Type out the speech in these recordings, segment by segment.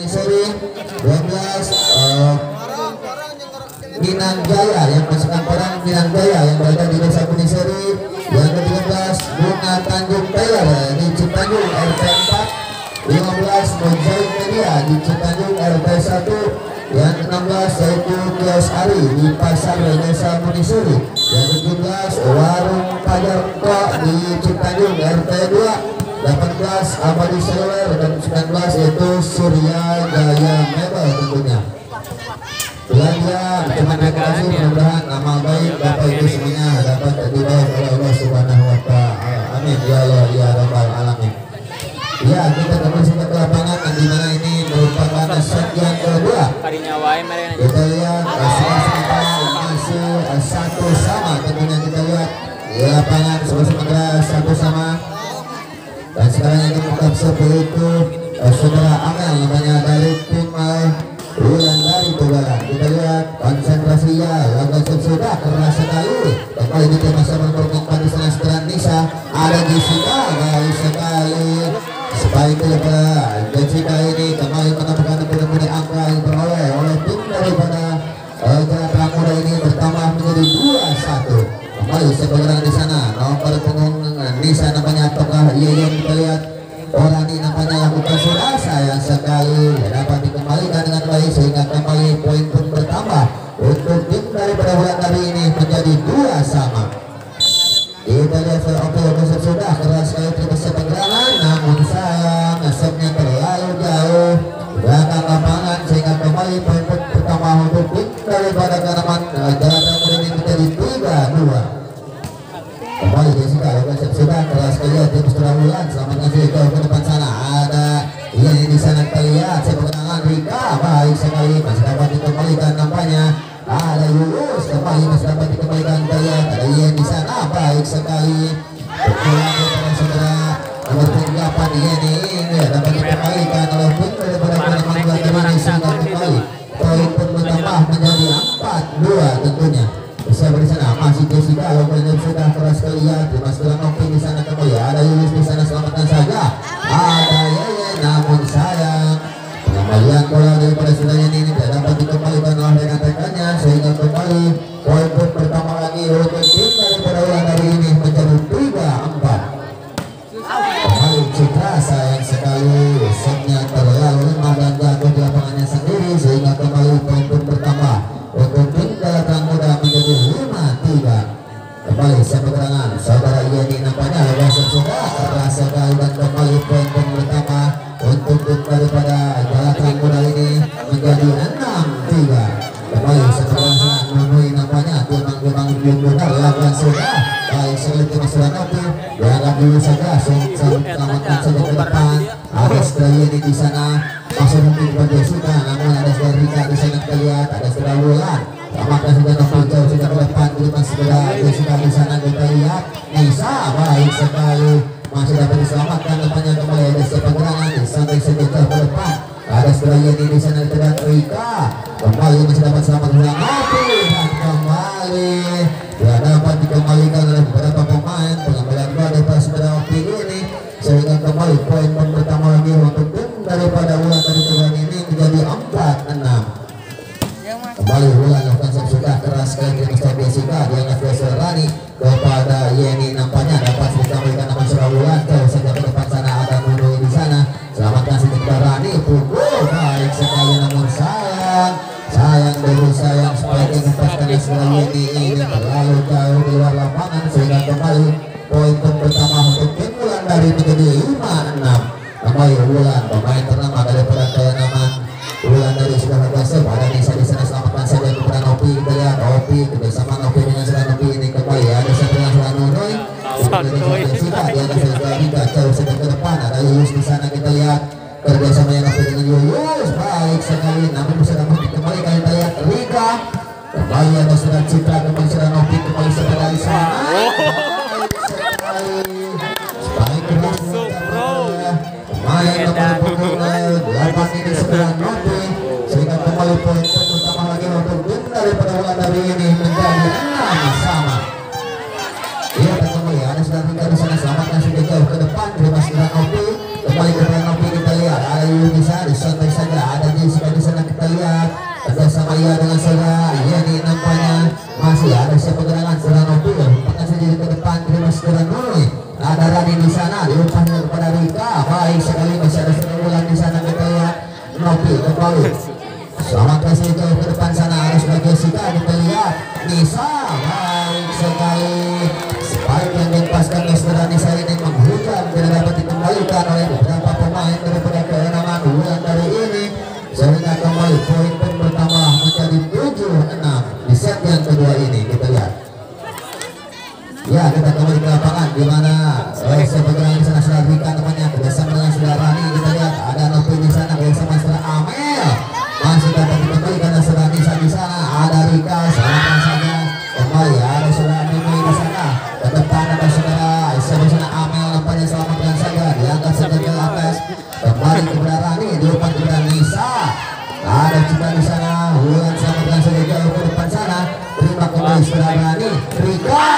Seri 12 Minang Jaya yang masukkan orang Minang Jaya yang berada di desa Kuniseri. Yang ke-13 Bunga Tanjung Taylor di Citanjung RT 4. 15 Mozaik Media di Citanjung RT 1. Yang ke-16 yaitu Kios Ari di Pasar Desa Kuniseri. Yang ke-17 Warung Pajarko di Citanjung RT 2. 18 Abadi Seluler dan 19 yaitu Surya Jaya Mebel tentunya. Belanja terima kasih, mudah-mudahan amal baik Bapak Ibu semuanya dapat dibawa oleh Allah Subhanahu wa Ta'ala. Amin ya Allah ya Rabbal alamin. Ya, kita kembali ke lapangan di mana ini merupakan set yang kedua. Kita lihat masih satu sama tentunya, kita lihat di lapangan sementara satu sama. Dan sekarang ini tetap seperti itu saudara Amel namanya dari tim Wulandari Tugala. Kita lihat konsentrasinya laga sudah keras sekali. Kembali di tim masa memperkuat di sana sekarang Nisa ada Jessica baik sekali. Spike lebar Jessica ini kembali menemukan benar-benar angka yang diperoleh oleh tim daripada Jakarta Muda ini bertambah menjadi 2-1. Kembali sebenarnya di sana nomor punggung Nisa namanya ataukah Yeyen. Kita lihat orang ini nampaknya lakukan sudah sayang sekali dapat dikembalikan dengan baik sehingga kembali poin pun bertambah untuk tim daripada Wulandari ini menjadi 2 sama. Kita lihat sudah keras sekali terima sebenarnya, namun sayang nasibnya terlalu jauh belakang lapangan sehingga kembali poin pun bertambah untuk tim daripada Karaman Jakarta Muda ini menjadi 3-2. Kembali Jessica lakukan sudah keras sekali tim Setelah Wulan. Selamat kasih jauh ke depan sana ada ini di sana kita lihat sebenarnya Rika baik sekali masih dapat dikembalikan nampaknya ada Yulus kembali masih dapat dikembalikan kita lihat ada Yen di sana baik sekali pukulan kepada saudara nomor 8 Yeni ini dapat dikembalikan oleh tim daripada Karaman ini sehingga kembali poin pun bertambah menjadi 4-2 tentunya. Bisa di sana masih Jessica lakukan sudah keras sekali ya terima setelah Nopi di sana kembali ada Yulus di sana selamatkan saja ada Yeye namun sayang pengembalian bola daripada saudaranya ini tidak dapat dikembalikan oleh rekan-rekannya sehingga kembali poin pun bertambah lagi untuk tim daripada Wulandari ini menjadi 3-4. Kembali Citra sayang sekali setnya terlalu lemah dan jatuh di lapangannya sendiri sehingga kembali poin pun bertambah untuk tim Jakarta Muda menjadi 5-3. Kembali seberangan saudara Yeni nampaknya lakukan sudah keras sekali dan kembali poin pun bertambah untuk tim daripada Jakarta Muda ini menjadi 6-3. Kembali seberangan menemui nampaknya timang-timang Yunda lakukan sudah baik sekali tim Suranopi dianggap dulu saja selamatkan saja ke depan ada setelah Yeni di sana masih mungkin kepada Jessica namun ada setelah Rika di sana kita lihat ada setelah Wulan selamatkan sudah Nopi jauh sudah ke depan terima sebelah Jessica di sana kita lihat Nisa baik sekali masih dapat diselamatkan depannya kembali ada setelah gerangan sampai saja jauh ke depan ada setelah Yeni di sana kita lihat Rika kembali masih dapat selamat ulang Nopi dan kembali ya dapat dikembalikan oleh beberapa pemain pengembalian bola daripada sebelah Nopi ini sehingga kembali poin pun bertambah lagi untuk tim daripada Wulandari Tuhan ini menjadi 4-6. Kembali Wulan lakukan sudah keras sekali dari Jessica dianggap Yosel Rani kepada Yeni nampaknya dapat dikembalikan nama Surah Wulan jauh saja ke depan sana ada Munui di sana selamatkan sedikit Rani pukul baik sekali namun sayang supaya dilepaskan Surah Yeni ini terlalu jauh di luar lapangan sehingga kembali poin pun bertambah untuk tim Wulandari menjadi 5-6. Kembali Wulan pemain ternama daripada Kayangaman Wulandari sudah berhasil ada Nisa di sana selamatkan saja kepada Nopi kita lihat Nopi bersama Nopi dengan Surah Nopi ini kembali ada satu yang Surah Nunoi Jessica dia ada Surah Rika jauh sedang ke depan ada Yulus di sana kita lihat kerjasama yang Nopi dengan Yulus baik sekali namun bisa dapat dikembalikan kita lihat Rika kembali ada Surah Citra kembali Surah Nopi kembali sebelah di sana baik main nomor punggung 8 ini sebelah Nopi sehingga kembali poin terutama lagi untuk tim daripada Wulandari ini menjadi 6 sama. Iya dan kembali ada sudah tinggal di sana selamatkan sudah jauh ke depan terima sebelah Nopi kembali ke Nopi kita lihat ada Yunisa disantai saja Maya dengan saudara ini nampaknya masih ada siapa gerangan saudara Nopi bahkan saja ke depan terima saudara Nuri ada Rani di sana diumpan kepada Rika baik sekali masih ada sebulan di sana kita lihat Nopi kembali selamat kasih ke depan sana harus bagi Jessica kita lihat Nisa baik sekali spike yang dipaskan ke saudara Nisa ini menghujam tidak dapat dikembalikan oleh beberapa pemain daripada keenaman bulan dari ini sehingga kembali poin pun bertambah menjadi 7-6 di set yang kedua ini kita lihat ya kita kembali ke lapangan di mana sebagian di sana sudah berikan temannya kerjasama dengan saudara Rani kita lihat ada Nopi di sana bersama saudara Amel masih dapat dikembalikan saudara Nisa di sana ada Rika selamatkan saja kembali ada saudara Mimi di sana ke depan ada saudara sana Amel nampaknya selamatkan saja diangkat saja ke atas kembali kepada Rani diumpan kepada Nisa ada Cita di sana Wulan selamatkan saja jauh ke depan sana terima kembali saudara Rani Rika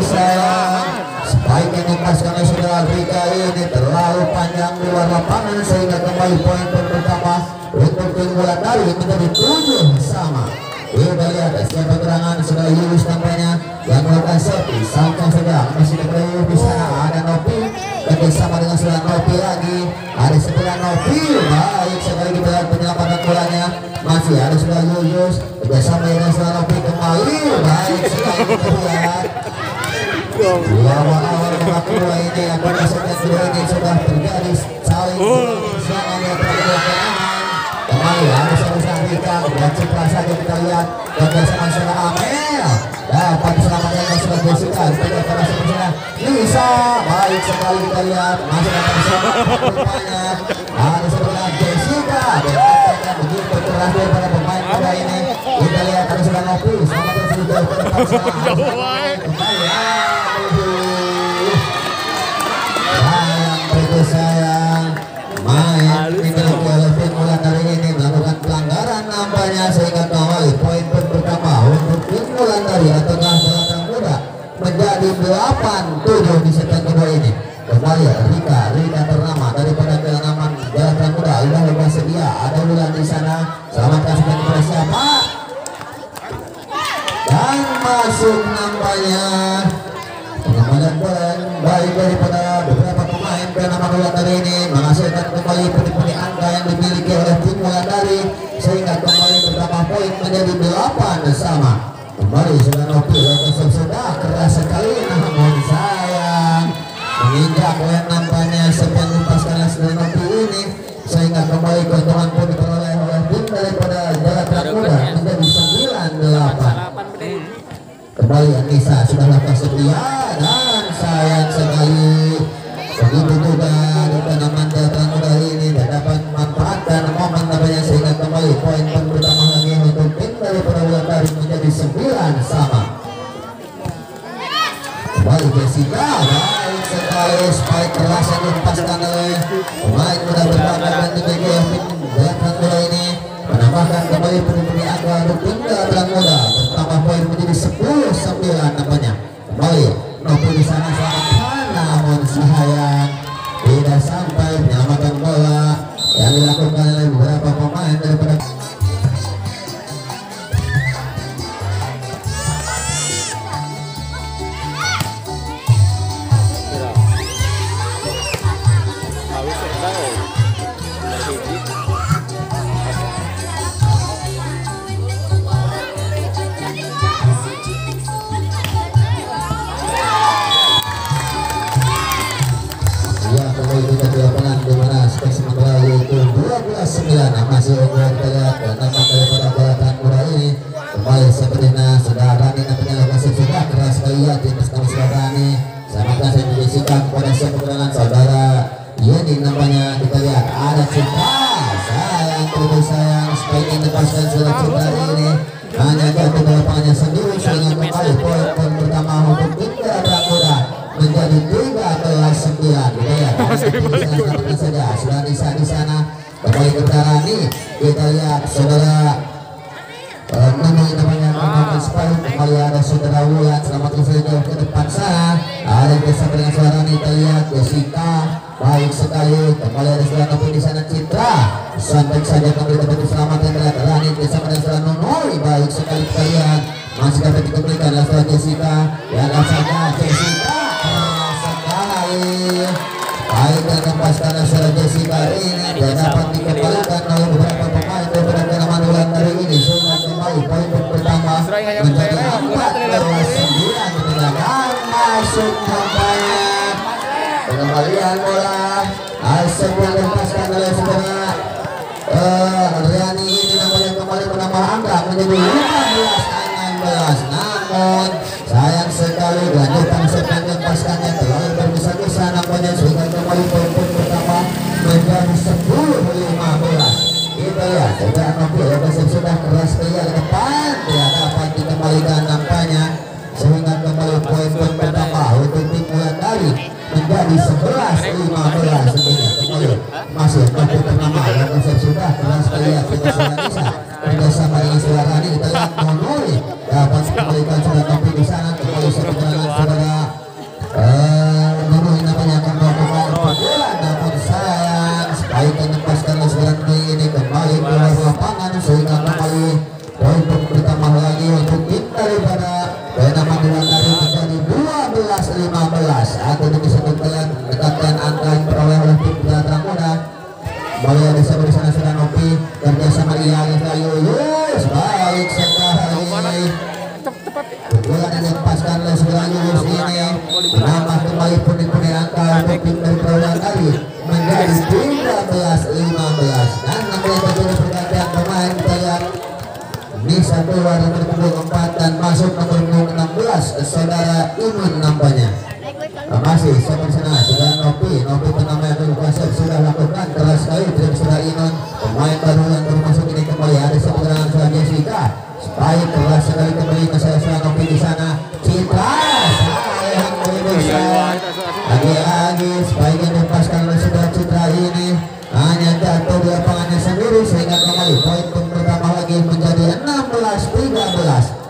sayang spike yang dipaskan oleh saudara Rika ini terlalu panjang di luar lapangan sehingga kembali poin pertama untuk keunggulan dari menjadi 7 sama. Kita lihat siapa gerangan sudah Yunus nampaknya yang melakukan servis sampai saja masih ada di sana ada Nopi bersama dengan saudara Nopi lagi ada sebelah Nopi baik sekali kita lihat penyelamatan bolanya masih ada saudara Yunus bersama dengan saudara Nopi kembali baik sekali kita lihat awal-awal babak kedua ini apakah set kedua ini sudah terjadi saling serangan yang terjadi kembali ada saudara Rika dan Citra saja kita lihat bersama saudara Amel dapat diselamatkan oleh saudara Jessica pada sebenarnya Nisa baik sekali kita lihat masih dapat diselamatkan ada saudara Jessica dan begitu keras daripada pemain muda ini kita lihat ada saudara Nopi selamatkan saja kembali sayang main dimiliki oleh tim mulai dari ini melakukan pelanggaran nampaknya sehingga kembali poin pun bertambah untuk tim mulai dari ataukah Jalatan Muda menjadi 8-7 di set kedua ini kembali Rika ternama daripada keenaman Jalatan Muda sudah lepas sedia ada Wulan di sana selamat kasih kepada siapa dan masuk nampaknya pengamanan bola baik daripada beberapa pemain bernama Wulandari ini menghasilkan kembali pundi-pundi angka yang dimiliki oleh tim Wulandari sehingga kembali bertambah poin menjadi 8 sama kembali sudah Nopi sudah keras sekali namun sayang menginjak oleh nampaknya sepanjang lepaskan sudah Nopi ini sehingga kembali keuntungan pun diperoleh oleh tim daripada Jalatan Muda menjadi 9-8 kembali Anissa sudah lepas setia dan sayang sekali begitu juga di penaman Jalatan Muda ini tidak dapat memanfaatkan momen namanya sehingga kembali poin pun bertambah lagi untuk tim daripada Wulandari menjadi 9 sama kembali Jessica baik sekali spike keras yang dilepaskan oleh pemain muda berbakat dan juga tim Jalatan Muda ini menambahkan kembali pundi-pundi angka untuk tim Jalatan Muda bertambah poin menjadi 10-9 namanya kembali Nopi di sana selamatkan namun sayang tidak sampai menyelamatkan bola yang dilakukan oleh beberapa pemain daripada masih unggul terlihat dan nampak daripada Jalatan Muda ini kembali sepertinya sudah Rani nampaknya lokasi sudah keras sekali ya tim kami sudah Rani selamat kasih dibisikan kepada siapa gerangan saudara Yeni nampaknya kita lihat ada Citra sayang lebih sayang spike yang lepaskan sudah Citra ini hanya jatuh ke lapangannya sendiri sehingga kembali poin pertama untuk tim Jalatan Muda menjadi 13-9 kita lihat saja sudah di sana kembali ke Rani kita lihat saudara namanya menggunakan spike kembali ada saudara Wulan selamat saja ke depan sana ada bersama dengan saudara Rani kita lihat Jessica baik sekali kembali ada saudara Nopi di sana Citra santai saja kembali dapat diselamatkan oleh Rani bersama dengan Nonoi. Baik sekali kalian masih dapat dikembalikan oleh Jessica. Ya saja Jessica sekali. Baik dan lepaskan saudara Jessica ini dan dapat dikembalikan oleh beberapa pemain beberapa nama bulan dari ini sehingga kembali poin pertama menjadi 14-9 dan masuk nampaknya pengembalian bola asal yang dilepaskan oleh saudara Riani ini nampaknya kembali menambah angka menjadi 15-16. Namun sayang sekali lanjutan sepanjang lepaskannya terlalu berpisah-pisah nampaknya sehingga kembali poin pertama menjadi 10-15. Kita lihat sudah mobil sudah keras ke depan dia dapat dikembalikan nampaknya sehingga kembali poin pertama untuk tim Wulandari menjadi 11-15. Kembali masih mobil pertama yang sudah keras ke kita bisa bersama dengan suara ini kita lihat Nonoi dapat dikembalikan sudah mobil di sana kembali sebenarnya saudara Nonoi namanya akan melakukan pukulan namun sayang baik menempaskan sekarang ini kembali keluar lapangan sehingga kembali poin pertama lagi untuk tim daripada Bernama Wulandari menjadi 12-15 atau bisa kalian dekatkan angka yang peroleh oleh tim Belanda Muda. Kembali ada di sana sudah Nopi kerjasama Ian Yuyus baik sekali pukulan yang dilepaskan oleh seorang Yuyus ini menambah kembali pundi-pundi angka untuk tim dari Wulandari menjadi 13-15 dan namanya terjadi pergantian pemain kita lihat bisa keluar nomor punggung 4 dan masuk nomor punggung 16 saudara Imun nampaknya masih seperti sana saudara Nopi penamanya Kasep sudah lakukan keras sekali dari saudara Imun pemain baru yang baru masuk ini kembali ada sebenarnya saudara Jessica baik keras sekali kembali ke saudara Nopi di sana Citra sayang berusaha lagi-lagi sebaiknya dilepaskan oleh saudara Citra ini hanya jatuh di lapangannya sendiri sehingga kembali poin pertama lagi menjadi 16-13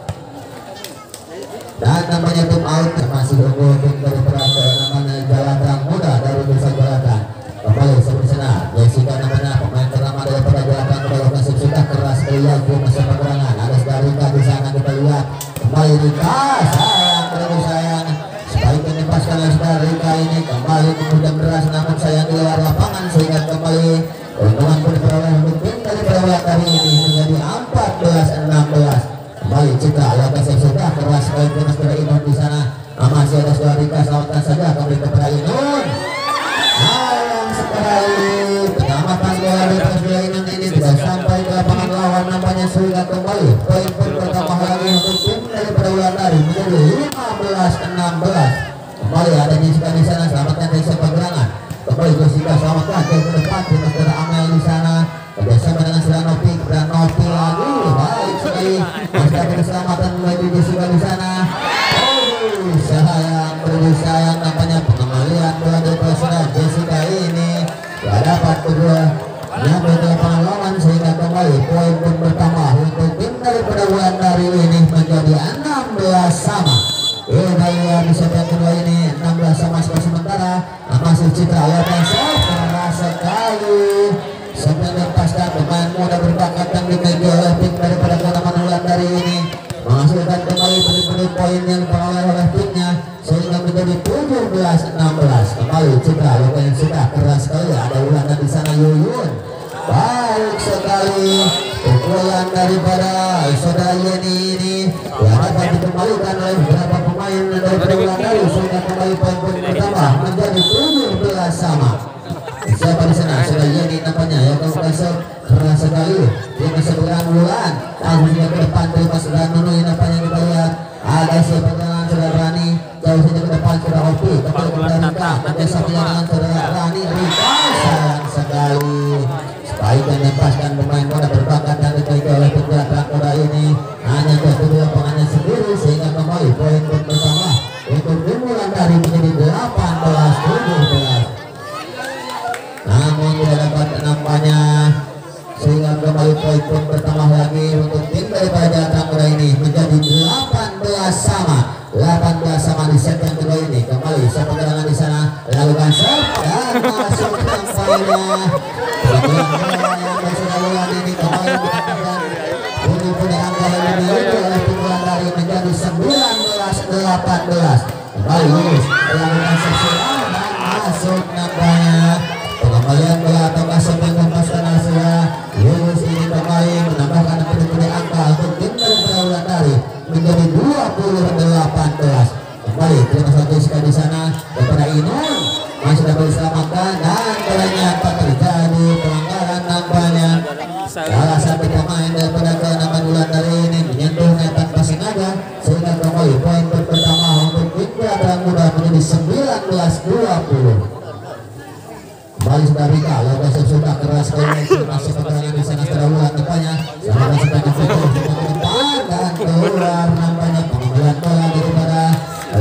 dan namanya tim out masih unggul tim dari Perasa namanya Jalatan Muda dari Desa Jalatan kembali seperti sana Jessica namanya pemain pertama dari Jalatan kembali masih sudah keras kelihatan masa pengurangan ada Darika di sana kita lihat kembali Rika sayang sebaiknya dilepaskan oleh Darika ini kembali kemudian beras namun sayang di luar lapangan sehingga kembali keuntungan pun diperoleh untuk tim dari Wulandari ini menjadi 14-16 kembali Citra laga sudah keras sekali mas dari Inun di sana masih ada Darika selamatkan saja kembali kepada Inun sayang sekali penyelamatan bola di atas bola Inun ini tidak sampai ke lapangan lawan nampaknya sehingga kembali poin pertama lagi untuk tim dari Wulandari menjadi 15-16 kembali ada Jessica di sana selamatkan dari sepagerangan kembali Jessica selamatkan ke depan di saudara Amel di sana kerjasama dengan saudara Nopi lagi baik sekali masih keselamatan mulai di Jessica di sana sayang nampaknya pengembalian bola dari saudara Jessica ini tidak dapat kedua yang berlapangan lawan sehingga kembali poin pertama untuk tim daripada Wulandari ini menjadi 16 sama. Kita lihat di set yang kedua ini 16 sama sementara masih Citra yang keras sekali sampai lepaskan pemain muda berbakat yang dimiliki oleh tim daripada Wulandari ini menghasilkan kembali poin yang diperoleh oleh timnya sehingga menjadi 17-16 kembali Citra yang sudah keras sekali ada Wulandari di sana Yuyun baik sekali pukulan daripada saudara Yeni ini dapat dikembalikan oleh beberapa pemain dari Wulandari sehingga kembali poin pertama menjadi 17 sama. Siapa di sana saudara Yeni nampaknya ya kalau kasar keras sekali dia masih bergerak bulan akhirnya ke depan dari saudara Nunui nampaknya kita lihat ada siapa dengan saudara Rani jauh saja ke depan saudara Opi kembali kepada Rika kerjasama dengan saudara Rani Rika sayang sekali baik dan lepaskan pemain muda berbakat dan dimiliki oleh penjaga muda ini hanya jatuh di lapangannya sendiri sehingga kembali poin pertama untuk tim Wulandari menjadi 18-17 namun tidak dapat nampaknya sehingga kembali poin pertama lagi untuk tim daripada Jalatan Muda ini menjadi 18 sama 18 sama di set yang kedua ini kembali siapa gerangan di sana lakukan serve dan masuk nampaknya salah satu pemain daripada kenaman Wulandari ini menyentuhnya tanpa sengaja sehingga kembali poin pertama untuk tim Terang Muda menjadi 19-20. Kembali sudah Rika, lokasi sudah keras sekali masih pertahanan di sana setelah ulang depannya sampai sepanjang fokus ke depan dan keluar nampaknya pengambilan bola daripada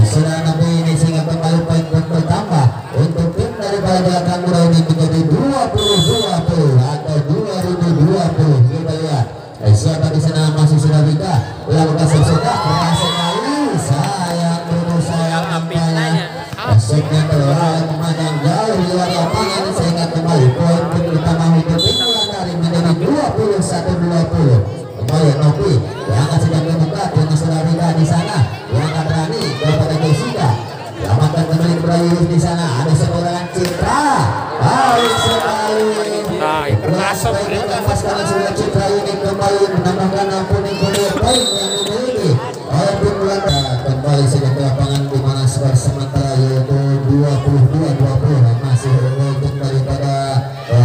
sudah nabi ini sehingga kembali poin bertambah untuk tim daripada Terang Muda ini menjadi 20-20 atau 2020. Kita lihat siapa di sana masih sudah Rika, lokasi sudah keras sekali sayang nampaknya asiknya terlalu memandang jauh di luar lapangan sehingga kembali poin pertama untuk tim Wulandari menjadi 21-20. Kembali Nopi yang akan sedang membuka dengan Sudarika di sana yang akan berani kepada Jessica diamankan kembali Ibrahim di sana ada seorang Citra baik sekali keras karena sudah Citra ini kembali menambahkan kuning-kuning poin yang dimiliki oleh tim Wulandari. Kembali saja ke lapangan di mana skor sementara yaitu 22-20 masih untuk daripada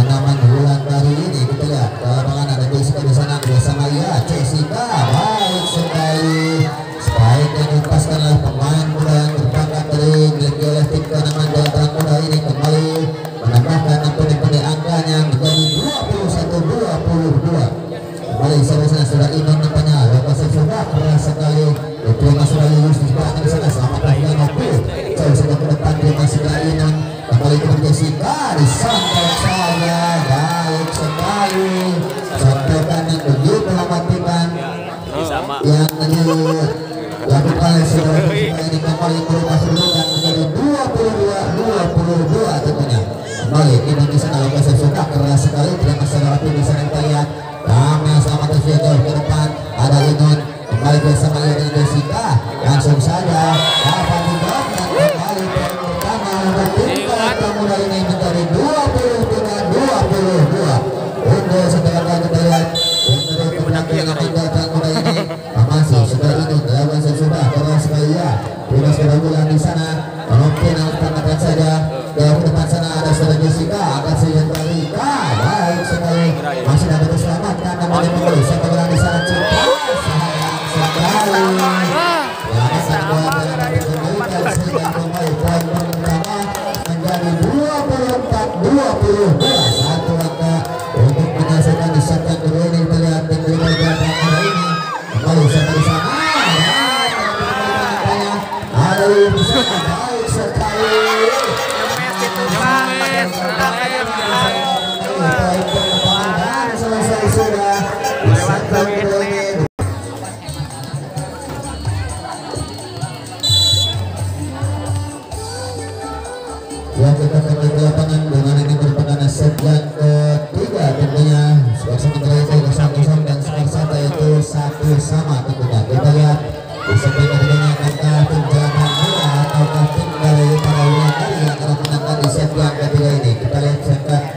nama Wulandari ini. Kita lihat ke lapangan ada Jessica di sana bersama Jessica baik sekali spike yang dipaskan oleh pemain muda yang berbakat dari Gilgil ke nama Terang Muda ini kembali menambahkan pundi-pundi angkanya menjadi 21-22. Kembali sana sudah ini nampaknya lokasi sudah keras sekali itu masih lulus di belakang di sana selamat datang Nopi jauh sudah ke depan dia masih ini kembali ke Jessica disantap saja baik sekali sampaikan yang begitu mematikan yang dilakukan oleh saudara ini kembali berubah kedudukan menjadi 22-22 tentunya. Kembali ini di sana lokasi sudah keras sekali terima saudara di sana kita lihat kami selamat jauh ke depan ada Linun kembali bersama dengan Jessica langsung saja dapat dijawabkan kembali poin pertama untuk tim Terang Muda ini menjadi 23-22 untuk setelah kita lihat untuk penampilan tim Terang Muda ini masih sudah ini lawan sudah keras sekali ya sudah bulan di sana mungkin akan saja ke depan sana ada saudara Jessica akan saja Rika baik sekali masih dapat diselamatkan namanya kembali setelah di sana Citra sayang sekali sehingga kembali poin pertama menjadi 24-22 satu angka untuk menyelesaikan di set yang kedua ini. Kita lihat tim Terang Muda ini kembali sampai di sana ada di sana baik sekali selesai sudah yang kita kembali ke lapangan dengan ini merupakan set yang ketiga tentunya skor sementara itu 1-1 dan skor satu itu 1-1 tentunya. Kita lihat di set yang ketiganya apakah tim Terang Muda ataukah tim dari para Wulandari yang akan menangkan di set yang ketiga ini. Kita lihat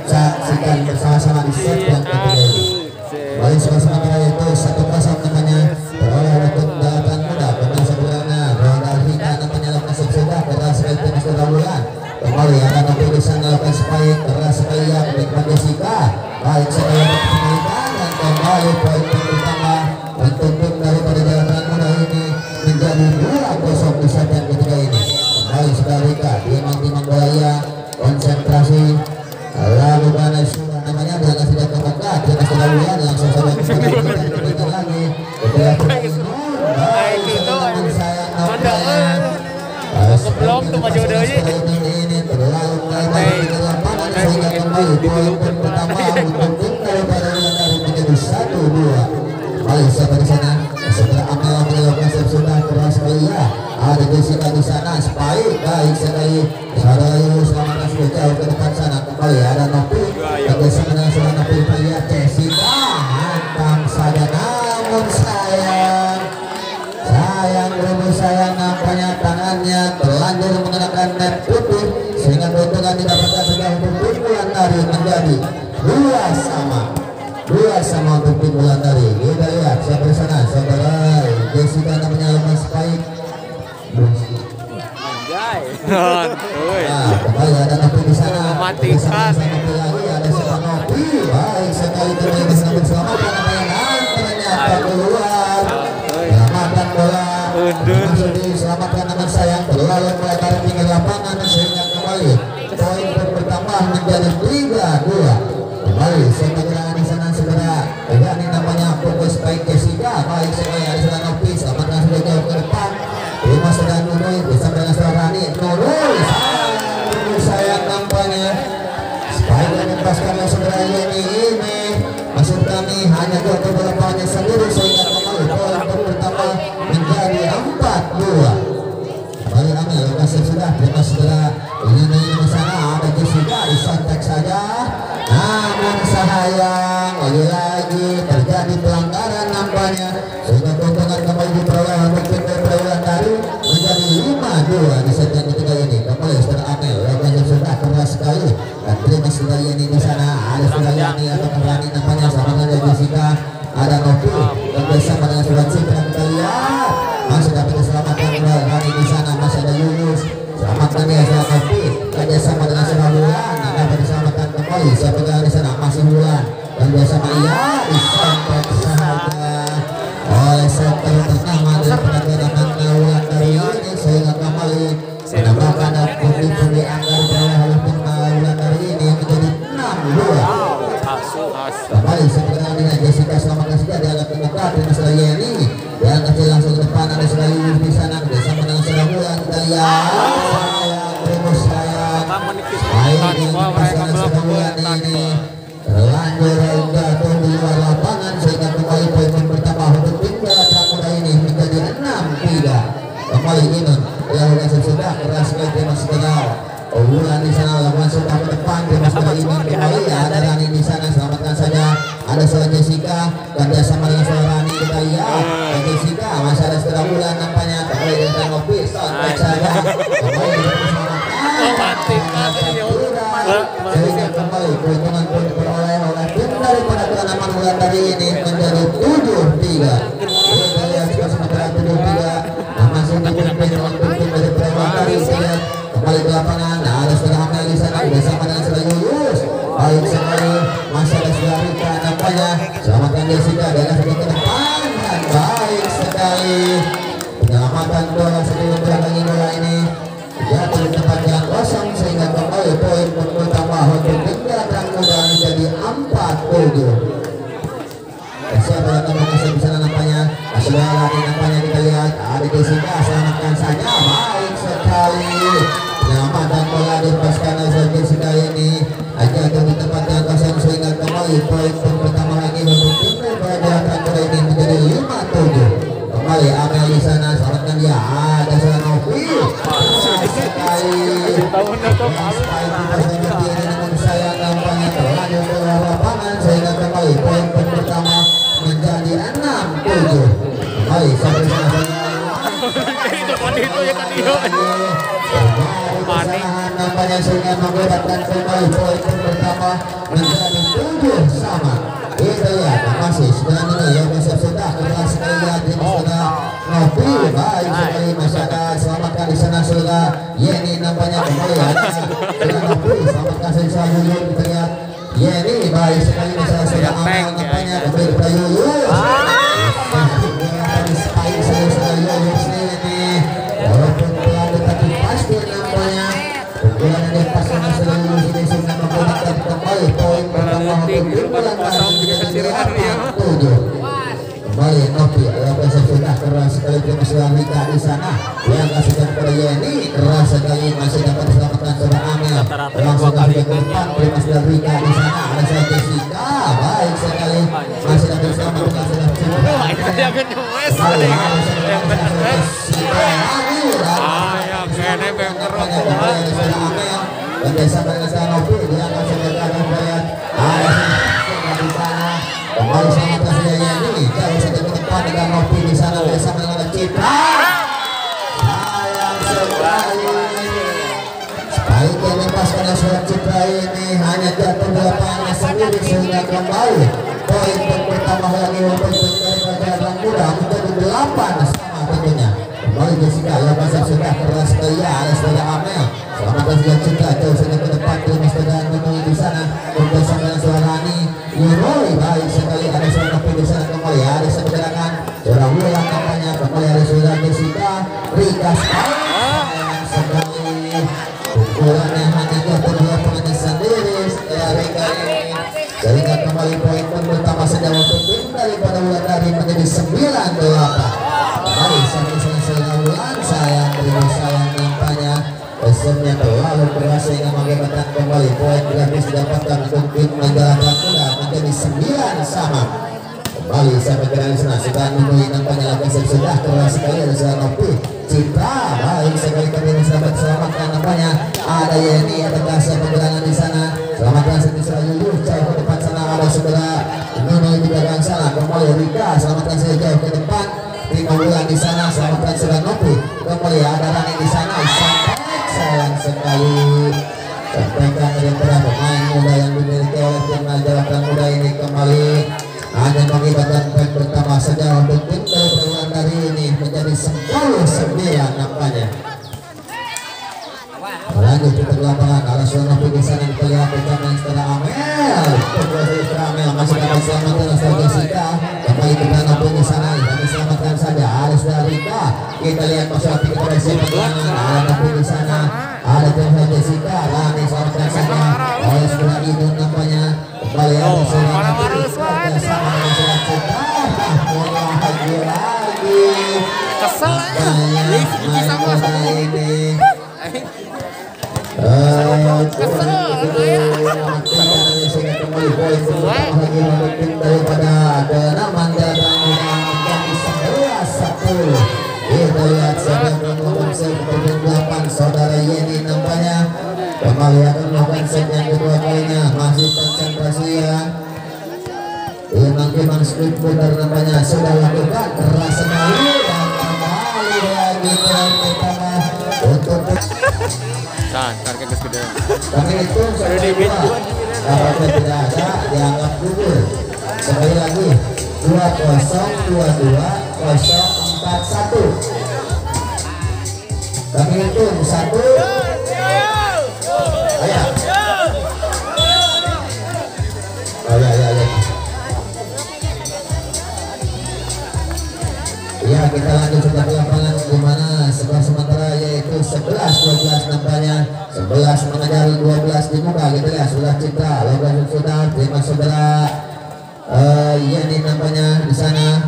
saksikan bersama-sama di set yang ketiga ini. Baik skor sementara itu 1-0 namanya beroleh oleh tim Terang Muda. Pemain sebenarnya Ronald Rika namanya lokasi sudah keras sekali tim Wulandari. Kembali akan Nopi di sana lakukan spike keras sekali ya menikmati Jessica baik sekali kembalikan dan kembali poin pertama untuk tim daripada Terang Muda ini menjadi 2-0 di set yang ketiga ini. Kembali sekali Rika timang-timang bola ya konsentrasi lalu mana sudah namanya dia kasih dia kebuka dia kasih lalu ya langsung saja kita lagi kita baik teman saya belum tuh maju deh ini terlalu sehingga kembali poin pertama untuk tim daripada Wulandari menjadi 1-2. Kembali siapa di sana setelah Amel melakukan sudah keras sekali ya ada Jessica di sana spike baik sekali Sarayu selamat kasih jauh ke depan sana kembali ada Nopi bersama dengan sudah Nopi lihat Jessica hantam saja namun sayang nampaknya tangannya telanjur mengenakan net putih sehingga keuntungan didapatkan sudah untuk tim Wulandari menjadi 2-2 untuk tim Wulandari. Kita lihat siapa di sana saudara Jessica namanya lemas spike kembali ada Nopi di sana mematikan lagi ada seorang Nopi baik sekali terima kasih selamat hanya jatuh balapannya sendiri sehingga kembali poin pertama menjadi 4-2. Kembali kami lokasi sudah terima segera ini di sana ada Jessica disontek saja, namun sayang lagi-lagi terjadi pelanggaran nampaknya sehingga keuntungan kembali diperoleh untuk tim Wulandari menjadi 5-2 di set yang ketiga ini. Kembali setelah Amel lokasi sudah keras sekali dan terima segera ini di sana ada Sulayani atau Rani nampaknya sama dengan Jessica, ada Novi dan bersama dengan Surat Citra. Kita lihat masih dapat diselamatkan Rani di sana, masih ada Yunus selamatkan dia sama Novi kerja sama dengan Surat Wulan dapat diselamatkan kembali siapa yang di sana masih Wulan dan bersama ia disampai sahaja oleh sektor pertama dari penampilan Wulandari ini sehingga kembali menambahkan dan pundi-pundi anggar bawah oleh tim Wulandari ini yang menjadi 6-2. Kembali segera dengan Jessica selamatkan saja dia akan membuka dengan Sudah Yeni yang kecil langsung ke depan ada Sudah Yunus di sana bersama dengan Sudah Wulan. Kita lihat sayang Primus sayang baik yang pasangan Sudah Wulan ini terlanjur jatuh di luar lapangan sehingga kembali poin pertama untuk tim Galatak Muda ini menjadi 6-3. Kembali Inun yang sudah keras sekali terima segera Wulan di sana lakukan sudah ke depan terima segera ini kembali ada Rani di sana selamatkan saja ada Suara Jessica kerja sama dengan Suara Rani. Kita lihat Jessica masih ada Suara Wulan nampaknya kembali dengan Novi sontek saja kembali sehingga kembali keuntungan pun diperoleh oleh tim daripada Kenaman Wulandari ini menjadi 7-3. Kita lihat sementara 7-3 masih dipimpin oleh tim dari Wulandari. Kembali ke lapangan ada Sudah Amel di sana bersama dengan Sudah Yunus baik sekali masih ada Sudah Rika nampaknya selamatkan Jessica dengan sedikit ke depan dan baik sekali penyelamatan bola sebelum belakangi bola ini jatuh di tempat yang kosong sehingga kembali poin pertama untuk tim Galatak Muda menjadi 4-7. Siapa yang akan masuk di sana nampaknya masih lagi nampaknya kita lihat ada Jessica selamatkan saja baik sekali penyelamatan bola dilepaskan oleh Jessica ini aja di tempat yang kosong sehingga kembali poin pertama lagi untuk tim Galatak Muda ini menjadi 5-7. Kembali Amel di sana selamatkan dia ada Suara Novi sekali namun sayang nampaknya terlanjur ke lapangan sehingga kembali poin pertama menjadi 6-7. Kembali sampai sana nampaknya sehingga memberatkan kembali poin pertama menjadi 7 sama. Kita lihat masih sekarang ini yang masih sudah keras sekali lihat ini sudah Novi baik sekali masyarakat selamatkan di sana sudah Yeni nampaknya kembali ada sudah Novi selamatkan saya Yuyun. Kita lihat Yeni baik sekali masyarakat sudah Amel nampaknya kembali ke Yuyun baik sekali sudah Yuyun ini walaupun pelan tetapi pasti nampaknya pukulan yang dipasang sudah Yuyun ini sehingga membuatkan kembali poin pertama untuk kembali Novi yang sudah keras sekali terima Sudah Rika di sana yang kasihkan kepada Yeni keras sekali masih dapat diselamatkan Sudah Amel langsung kasih ke depan terima Sudah Rika di sana ada Sudah Jessica baik sekali masih dapat diselamatkan Sudah dan bersama dengan Sudah Novi dia akan segera melihat di sana kembali selamatkan Sudah Yeni jauh saja ke depan dengan Novi di sana bersama dengan Citra sayang sekali baik yang lepaskan Surat Citra ini hanya jatuh di lapangan sendiri sehingga kembali poin pertama lagi untuk tim Galatak Muda menjadi 8 sama tentunya. Kembali Jessica yang masih sudah keras sekali ada Sudah Amel selamatkan Sudah Citra jauh saja ke depan terima Sudah Nunui di sana bersama dengan Suara Rani Yuroi baik sekali ada Suara Novi di sana kembali ada sebenarnya Suara Wulan namanya kembali ada Sudah Jessica Rika sayang sekali pukulannya hanya jatuh di lapangan sendiri Rika ini sehingga kembali poin pertama saja untuk tim daripada Wulandari menjadi 9-8. Kembali sampai selesai Wulan sayang nampaknya Pesernya terlalu keras sehingga mengakibatkan kembali poin gratis didapatkan untuk tim Galatak Muda menjadi 9 sama. kembali sampai ke sana sudah menemui nampaknya lakukan sudah keras sekali ada seorang Nopi Citra baik sekali kami selamatkan nampaknya ada Yeni ada kasih pergerakan di sana selamatkan Siti Yuyuh jauh ke depan sana ada saudara Nuno di belakang sana kembali Rika selamatkan saya jauh ke depan Rika Wulan di sana selamatkan saudara Nopi kembali ada Rani di sana sampai sayang sekali sampaikan daripada pemain muda yang dimiliki oleh tim Jawa Muda ini kembali hanya mengibarkan poin pertama saja untuk tim dari perlawanan dari ini menjadi 10-9 nampaknya. Lanjut kita ke lapangan arah suara di sana kita lihat bersama setelah Amel Amel masih dapat selamatkan Astro Jessica kembali ke dalam di sana kami selamatkan saja Aris Rika kita lihat masalah kepada siapa ada Nabi di sana ada Astro Jessica Rani selamatkan saja oleh setelah itu nampaknya kembali ada seorang bersama dengan surat Citra lagi kesel ini daripada Denamanda dan menjadi 11-10 kita lihat sebagai 8 saudara Yeni nampaknya kembali akan melakukan set yang kedua kalinya masih konsentrasi ya Imang Street Putar nampaknya sudah lakukan keras sekali dan kembali lagi pertama untuk target gede. kami itu apabila tidak ada dianggap gugur sekali lagi 2022 041 kami itu 1 ayo ya kita lanjut sudah ke lapangan di mana sebelah sementara yaitu 11-12 nampaknya 11 mengejar 12 di muka gitu ya sudah Citra lakukan sudah terima saudara Yeni nampaknya di sana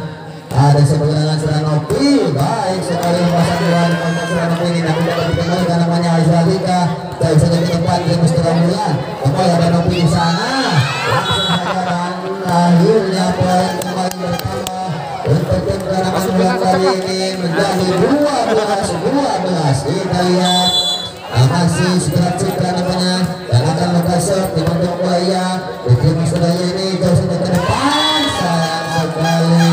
ada sebenarnya sudah Nopi baik sekali pasang dua untuk sudah Nopi ini namun dapat dikembalikan namanya Aizalika dari saja ke depan di Mustara Bulan kembali ada Nopi di sana langsung saja dan akhirnya poin kembali pertama untuk tim Karang Bulan kali ini menjadi 12-12 kita lihat masih segera Citra namanya dan akan lokasi dibentuk Buaya di tim Mustara ini jauh saja ke depan sayang sekali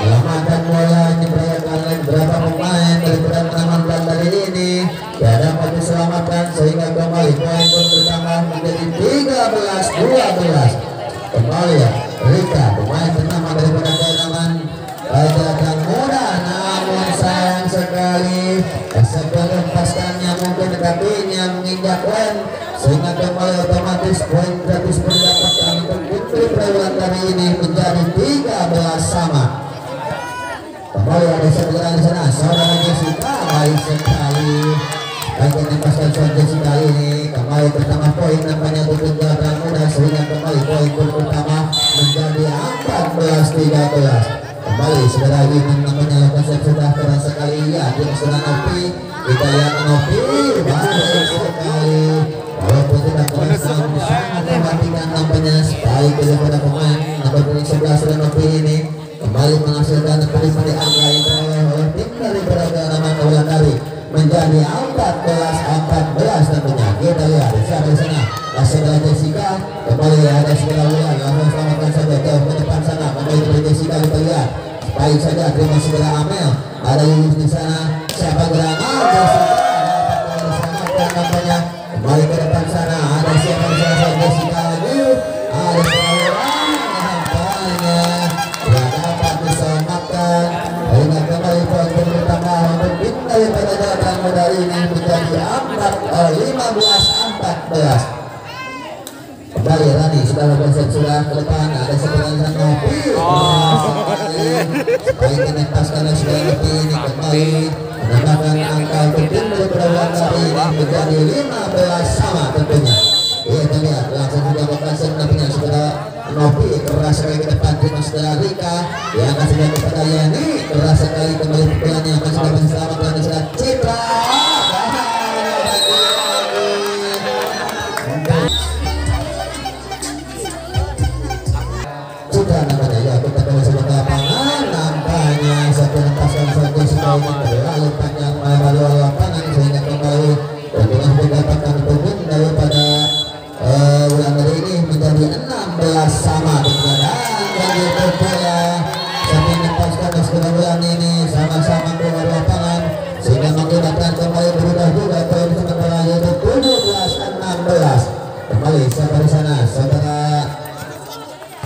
selamatkan bola diberikan oleh beberapa pemain dari penanaman Belanda ini ya dapat diselamatkan sehingga kembali poin pertama menjadi 13-12 kembali ya Rika pemain pertama daripada penanaman Jawa Muda namun sayang sekali sebelum lepaskannya mungkin kakinya menginjak poin sehingga kembali otomatis poin gratis mendapatkan untuk putri perlawanan kali ini menjadi 13 sama. Kembali ada sebelah di sana saudara Jessica baik sekali baik menempaskan saudara Jessica ini kembali pertama poin nampaknya untuk Jawa Muda sehingga kembali poin pertama menjadi 14-13 kembali saudara ini namanya lokasi sudah keras sekali ya tim sudah Nopi kita lihat Nopi baik sekali walaupun tidak keras sangat mematikan nampaknya baik daripada pemain nomor 11 sudah Nopi ini kembali menghasilkan kembali angka yang teroleh oleh tim daripada Karaman Wulandari menjadi 14-14 tentunya kita lihat siapa di sana saudara Jessica kembali ada saudara Wulan langsung selamatkan saja jauh ke depan sana kembali dari Jessica kita lihat baik saja terima saudara Amel ada Yuyuh di sana siapa gerangan Jessica selamatkan nampaknya kembali ke depan sana ada siapa di sana Jessica lagi ada saudara nampaknya dapat diselamatkan sehingga kembali poin pertama untuk tim daripada Jawa Muda ini menjadi 15-14 kembali Rani sudah bergeser sudah ke depan ada sebenarnya Nopi baik menempaskan sudah Nopi ini kembali menambahkan angka untuk tim daripada kali ini menjadi 15 sama tentunya kita lihat langsung juga bergeser nampaknya sudah Nopi keras sekali ke depan tim saudara Rika yang akan sudah kepada Yeni keras sekali kembali pukulannya masih dapat diselamatkan sudah Citra Rika namanya ya, kita kembali sebelah lapangan nampaknya satu lepaskan saja sekali lalu panjang lalu lapangan sehingga kembali dengan mendapatkan poin daripada ulang dari ini menjadi 16 sama dengan dari bola sampai lepaskan sekarang ulang ini sama-sama keluar lapangan sehingga menggunakan kembali berubah juga poin sementara yaitu 17-16 kembali sampai sana saudara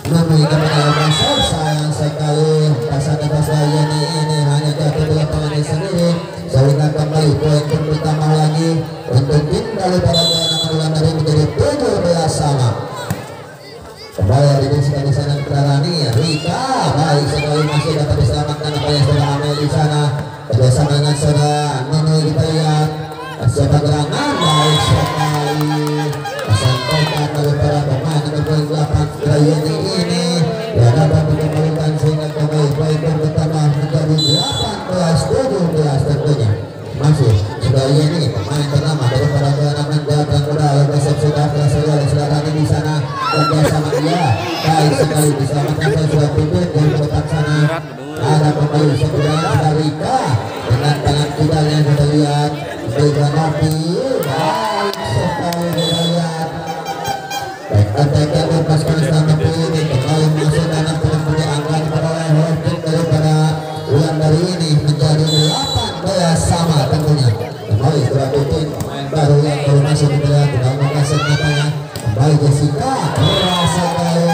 memberikan pasar sayang sekali pasangan pasar ini hanya jatuh di lapangan sendiri sehingga kembali poin pertama lagi untuk tim daripada Gana Ulang dari menjadi 17 sama kembali di sekali sana Rani Rika baik sekali masih dapat diselamatkan apa yang sudah ambil di sana kerjasama dengan saudara Nono kita lihat siapa gerangan baik sekali sampaikan daripada pemain nomor 8 Rayani ini ya dapat dikembalikan sehingga kembali poin pertama menjadi 18-17 tentunya masih sudah ini pemain pertama daripada Gana Jateng Muda yang besok sudah berhasil oleh saudara di sana kerjasama dia baik sekali diselamatkan saya sudah pimpin dari depan sana ada kembali sebenarnya Rika dengan tangan kidalnya kita lihat Rika Nopi baik sekali kita lihat baik attacker lepaskan selama ini kembali masuk dalam punya angka diperoleh holding daripada ulang dari ini menjadi 18 sama tentunya kembali berapapun pemain baru yang baru masuk kita lihat tidak mengasih namanya kembali Jessica berasa kali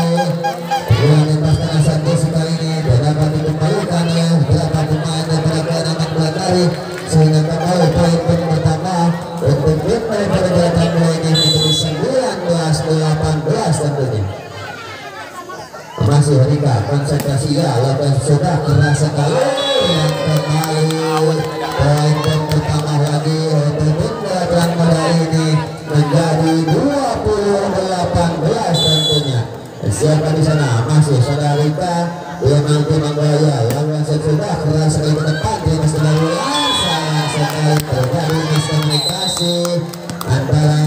ulang lepaskan asal Jessica ini dan dapat dikembalikan oleh beberapa pemain daripada Gana Belakari sehingga kembali poin pertama untuk tim daripada Gana Belakari ini menjadi 19-18 tentunya masih Rika konsentrasi ya lakukan sudah kira sekali yang kembali poin pertama lagi untuk tim Gana Belakari ini menjadi 20-18 tentunya siapa di sana masih saudara Rika yang mampu menggaya lawan sudah keras sekali ke depan dia masih lawan sayang sekali terjadi miskomunikasi antara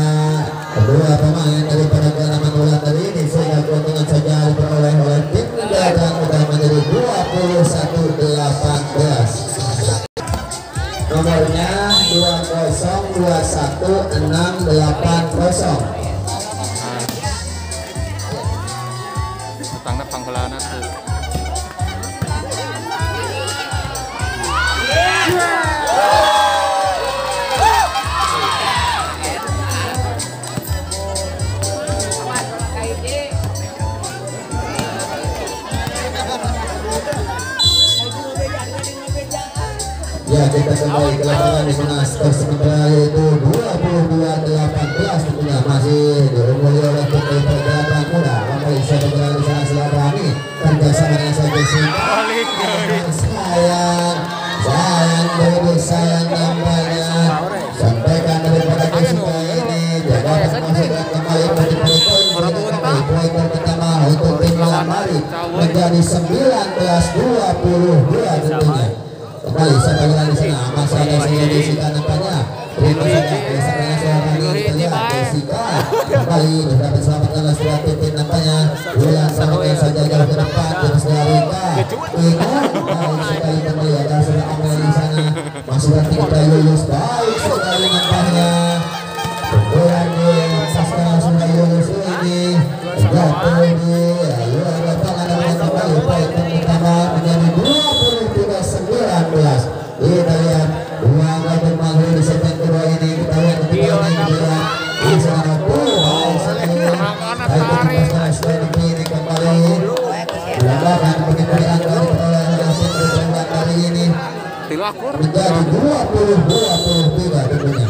kedua pemain daripada Gana Ulang dari ini sehingga keuntungan saja diperoleh oleh tim Gana Muda menjadi 21-18 nomornya 2021-680 tanggap pangkulana tuh. Ya kita kembali ke lapangan di sana skor sementara yaitu 22-18 tentunya masih diungguli oleh tim Gana Muda kembali saya berada di sana silaturahmi kerjasama dengan saya sayang nampaknya sampaikan daripada Jessica ini dapat masukkan kembali pada poin pertama untuk tim Lamari menjadi 19-22 tentunya kembali sampai di sana masih ada Jessica nampaknya terima kasih saya lihat Jessica kembali dapat selamatkan surat titik nampaknya ulang sampai saja jauh ke depan terus dari Rika sekali kembali ada sudah ambil di sana masih berarti kita lulus baik sekali nampaknya pukulan pasca sudah lulus ini jatuh di luar lapangan dan kembali poin pertama menjadi 23-19 kita lihat uang Gabung Mahal di set yang kedua ini kita lihat kedua ini kita lihat di sana baik sekali baik kita sudah dipilih kembali belakang begitu diangkat diperoleh oleh tim Gabungan kali ini menjadi 20-23 tentunya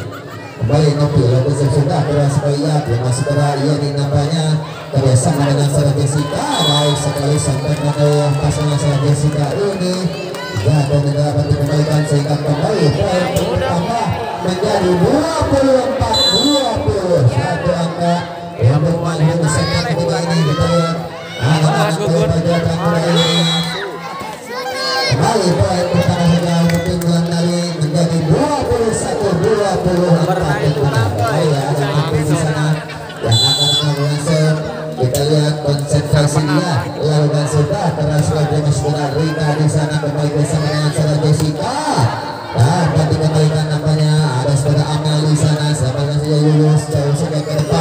kembali Nopi lalu sudah keras sekali ya masih keras ia di nampaknya kerjasama dengan Sarah Jessica baik sekali sampai ke pasangan Sarah Jessica ini ya dan dapat dikembalikan sehingga kembali poin pertama menjadi 24-20 satu angka yang bermain di set yang ketiga ini kita lihat anak-anak ini kembali poin pertama saja untuk tim Wulandari menjadi 21-24 ya ada di sana yang akan melakukan kita lihat konsentrasi Cecilia lakukan suka teras lagi saudara Rika di sana kembali bersama dengan saudara Jessica. Dapat dikembalikan nampaknya ada saudara Amel di sana sama saja Yulus jauh sudah ke depan.